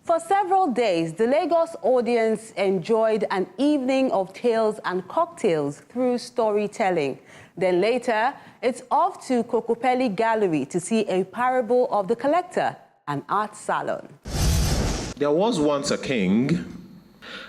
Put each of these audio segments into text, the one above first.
For several days, the Lagos audience enjoyed an evening of tales and cocktails through storytelling. Then later, it's off to Kokopelli Gallery to see a parable of the collector, an art salon. There was once a king,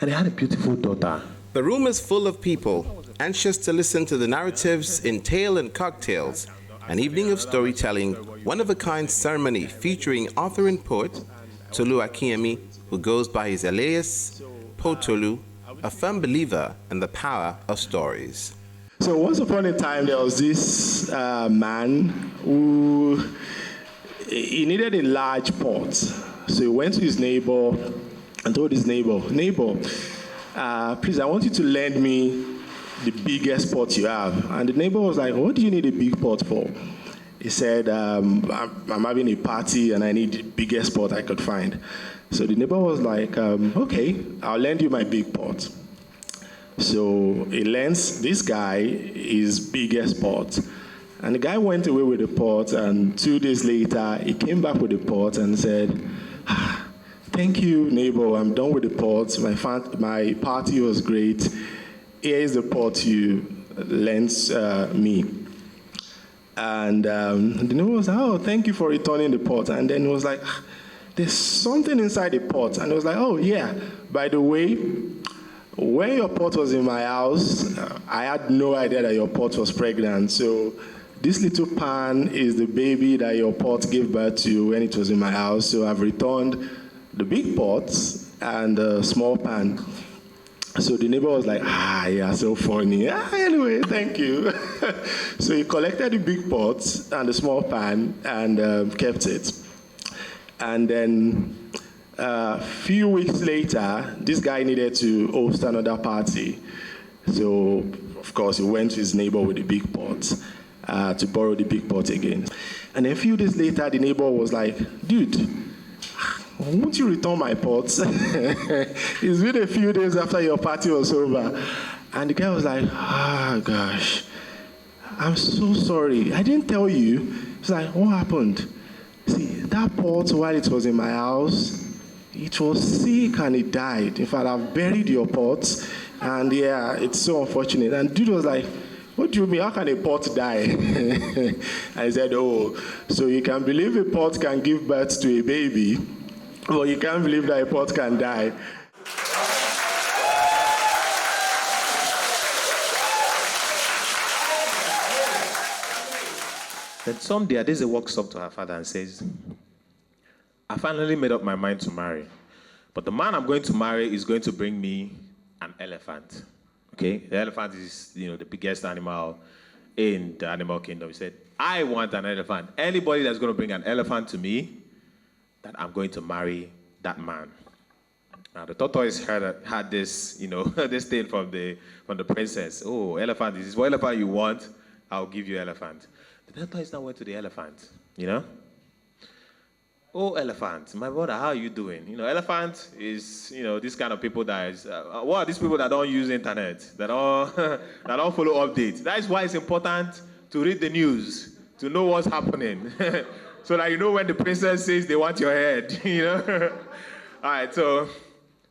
and he had a beautiful daughter. The room is full of people, anxious to listen to the narratives in Tale and Cocktails, an evening of storytelling, one-of-a-kind ceremony featuring author and poet Tolu Akinyemi, who goes by his alias Potolu, a firm believer in the power of stories. So once upon a time, there was this man who he needed a large pot. So he went to his neighbor and told his neighbor, please, I want you to lend me the biggest pot you have. And the neighbor was like, what do you need a big pot for? He said, I'm having a party and I need the biggest pot I could find. So the neighbor was like, okay, I'll lend you my big pot. So he lends this guy his biggest pot. And the guy went away with the pot, and 2 days later, he came back with the pot and said, thank you, neighbor, I'm done with the pot. My party was great. Here is the pot you lent me. And the neighbor was like, oh, thank you for returning the pot. And then he was like, there's something inside the pot. And he was like, oh, yeah, by the way, when your pot was in my house, I had no idea that your pot was pregnant. So this little pan is the baby that your pot gave birth to when it was in my house. So I've returned the big pot and the small pan. So the neighbor was like, yeah, so funny. Anyway, thank you. So he collected the big pot and the small pan and kept it. And then a few weeks later, this guy needed to host another party. So, of course, he went to his neighbor with the big pot to borrow the big pot again. And then a few days later, the neighbor was like, dude, won't you return my pot? It's been a few days after your party was over. And the guy was like, gosh, I'm so sorry. I didn't tell you. It's like, what happened? See, that pot, while it was in my house, it was sick and it died. In fact, I've buried your pot. And yeah, it's so unfortunate. And dude was like, what do you mean? How can a pot die? I said, oh, so you can believe a pot can give birth to a baby, but you can't believe that a pot can die. Then someday, Adeze walks up to her father and says, I finally made up my mind to marry. But the man I'm going to marry is going to bring me an elephant. Okay? The elephant is, the biggest animal in the animal kingdom. He said, I want an elephant. Anybody that's going to bring an elephant to me, that I'm going to marry that man. Now, the tortoise had this, this thing from the princess. Oh, elephant, this is what elephant you want, I'll give you elephant. The tortoise now went to the elephant, Oh, elephant, my brother, how are you doing? Elephant is, this kind of people that is, what are these people that don't use internet, that don't, that don't follow updates? That is why it's important to read the news, to know what's happening, so that you know when the princess says they want your head, All right, so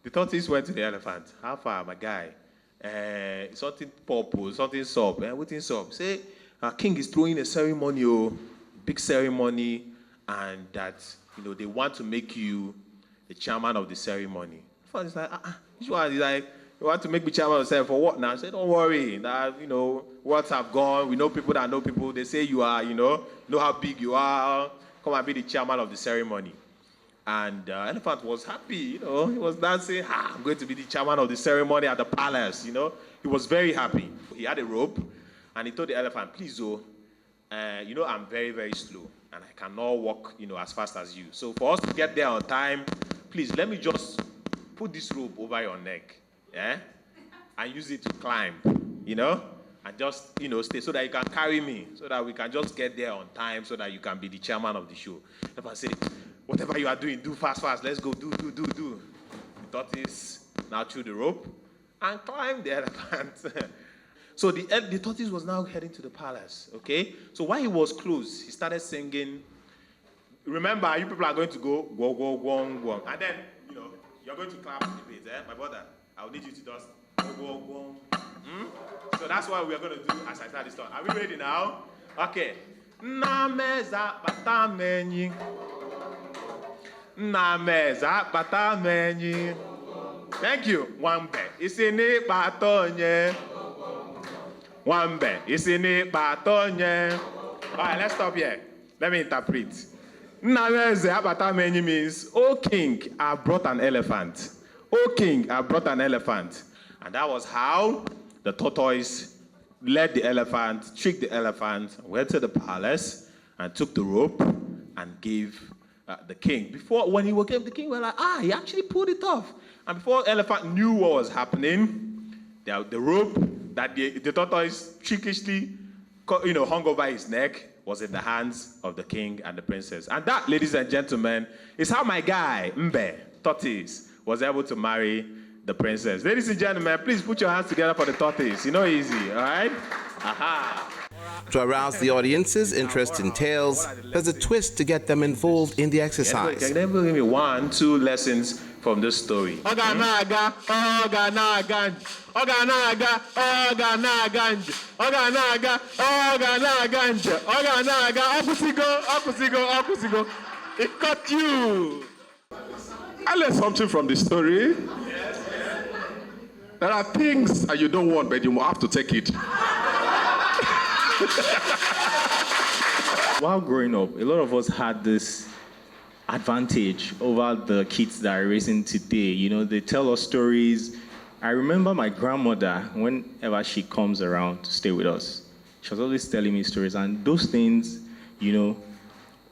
the tortoise went to the elephant. How far, my guy? Something purple, something soap. What's soap? Say, our king is throwing a ceremony, big ceremony, and that, they want to make you the chairman of the ceremony. He's like, He's like, you want to make me chairman of the ceremony for what now? I said, don't worry. That, words have gone. We know people that know people. They say you are, know how big you are. Come and be the chairman of the ceremony. And elephant was happy, he was dancing. I'm going to be the chairman of the ceremony at the palace, He was very happy. He had a rope, and he told the elephant, please, I'm very, very slow, and I cannot walk, as fast as you. So for us to get there on time, please, let me just put this rope over your neck, and use it to climb, and just, stay so that you can carry me, so that we can just get there on time, so that you can be the chairman of the show. If I say, whatever you are doing, do fast, let's go, do. The tortoise now threw the rope and climbed the elephant. So the tortoise was now heading to the palace, okay? So while he was close, he started singing. Remember, you people are going to go, go, go, go, go. And then, You're going to clap a bit, my brother. I'll need you to just go. So that's what we are going to do as I start this song. Are we ready now? Okay. Nameza batamenyi. Nameza batamenyi. Thank you. Wambe. Isini batonye. Wambe. Isini batonye. All right, let's stop here. Let me interpret. Nameza batamenyi means, O king, I brought an elephant. O king, I brought an elephant. And that was how the tortoise led the elephant, tricked the elephant, went to the palace, and took the rope and gave the king. When he gave the king, we were like, he actually pulled it off. And before the elephant knew what was happening, the rope that the tortoise trickishly hung over his neck was in the hands of the king and the princess. And that, ladies and gentlemen, is how my guy, Mbe, tortoise, was able to marry the princess. Ladies and gentlemen, please put your hands together for the tortoise. Easy, all right? Aha. To arouse the audience's interest in tales, there's a twist to get them involved in the exercise. Can you give me 1, 2 lessons from this story? Oganaga, Akusigo. It got you. I learned something from the story. There are things that you don't want, but you have to take it. While growing up, a lot of us had this advantage over the kids that are raising today. They tell us stories. I remember my grandmother, whenever she comes around to stay with us, she was always telling me stories. And those things,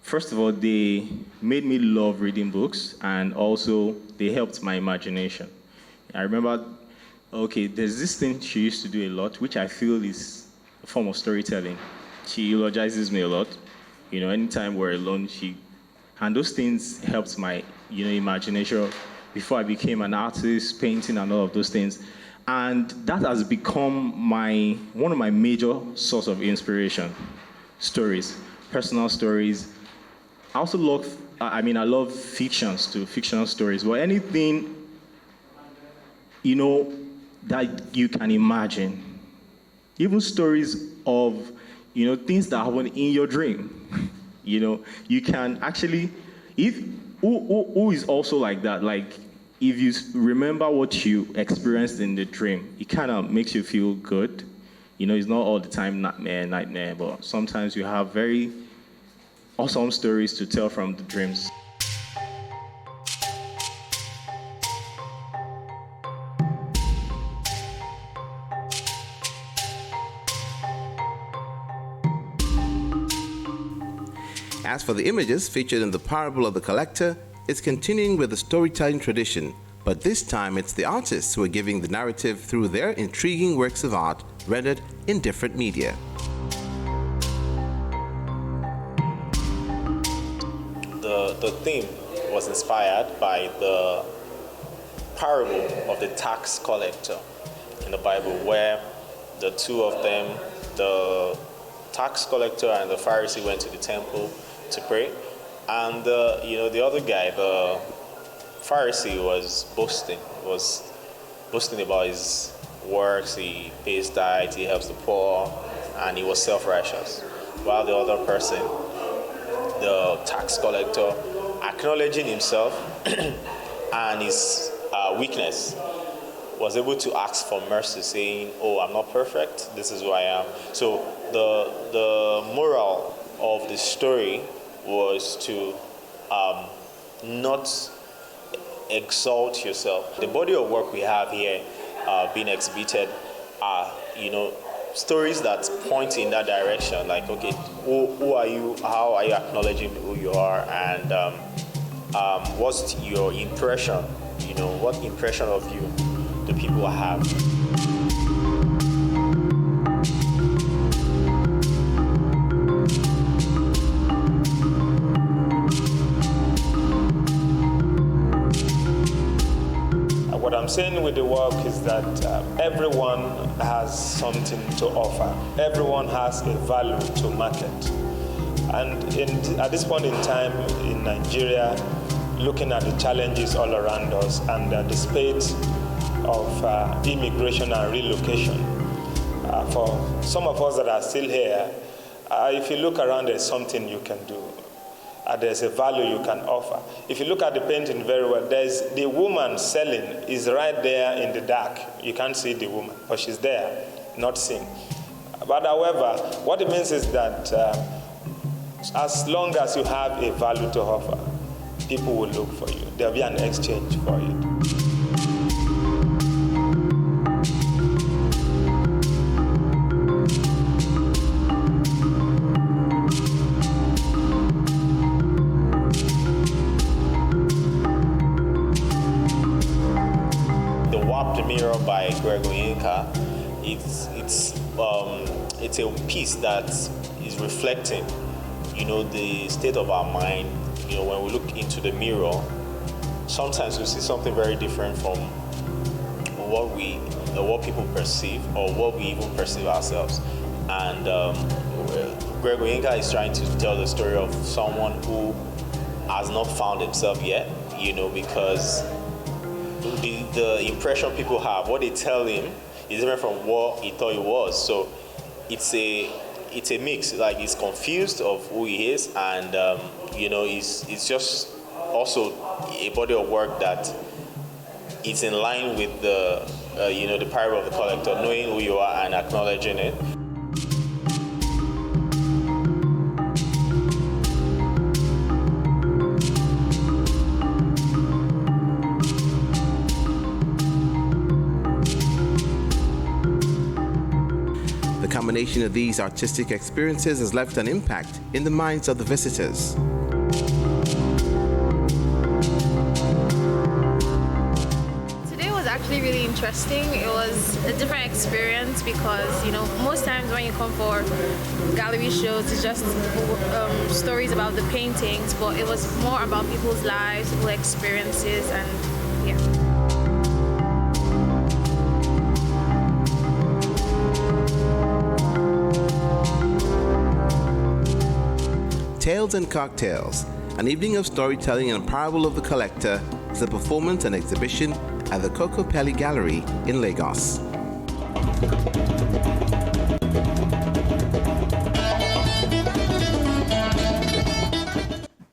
first of all, they made me love reading books, and also they helped my imagination. I remember, there's this thing she used to do a lot, which I feel is a form of storytelling. She eulogizes me a lot. Anytime we're alone, and those things helped my, imagination before I became an artist, painting and all of those things. And that has become one of my major source of inspiration. Stories, personal stories. I also I love fictions too, fictional stories. But anything, that you can imagine. Even stories of, things that happen in your dream. You can actually, who is also like that, like, if you remember what you experienced in the dream, it kind of makes you feel good. It's not all the time nightmare, but sometimes you have very awesome stories to tell from the dreams. As for the images featured in the parable of the collector, it's continuing with the storytelling tradition, but this time it's the artists who are giving the narrative through their intriguing works of art rendered in different media. The theme was inspired by the parable of the tax collector in the Bible, where the two of them, the tax collector and the Pharisee, went to the temple to pray, and the other guy, the Pharisee, was boasting about his works. He pays tithes, he helps the poor, and he was self-righteous. While the other person, the tax collector, acknowledging himself and his weakness, was able to ask for mercy, saying, I'm not perfect, this is who I am. So the moral of the story was to not exalt yourself. The body of work we have here being exhibited are, stories that point in that direction. Like, who are you? How are you acknowledging who you are? And what's your impression? What impression of you do people have? What I'm saying with the work is that everyone has something to offer. Everyone has a value to market. And at this point in time in Nigeria, looking at the challenges all around us and the spate of immigration and relocation. For some of us that are still here, if you look around, there's something you can do. There's a value you can offer. If you look at the painting very well, there's the woman selling is right there in the dark. You can't see the woman, but she's there, not seen. But however, what it means is that as long as you have a value to offer, people will look for you. There'll be an exchange for it. Mirror by it's a piece that is reflecting, the state of our mind. When we look into the mirror, sometimes we see something very different from what people perceive or what we even perceive ourselves. And Gregory Inca is trying to tell the story of someone who has not found himself yet, because the impression people have, what they tell him, is different from what he thought he was. So it's a mix. Like, he's confused of who he is, and it's just also a body of work that is in line with the parable of the collector, knowing who you are and acknowledging it. The combination of these artistic experiences has left an impact in the minds of the visitors. Today was actually really interesting. It was a different experience because, most times when you come for gallery shows, it's just stories about the paintings, but it was more about people's lives, people's experiences, and yeah. Tales and Cocktails, an evening of storytelling and parable of the collector, is a performance and exhibition at the Kokopelli Gallery in Lagos.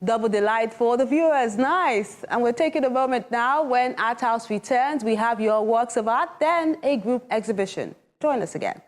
Double delight for the viewers. Nice. And we're taking a moment now. When Art House returns, we have your works of art, then a group exhibition. Join us again.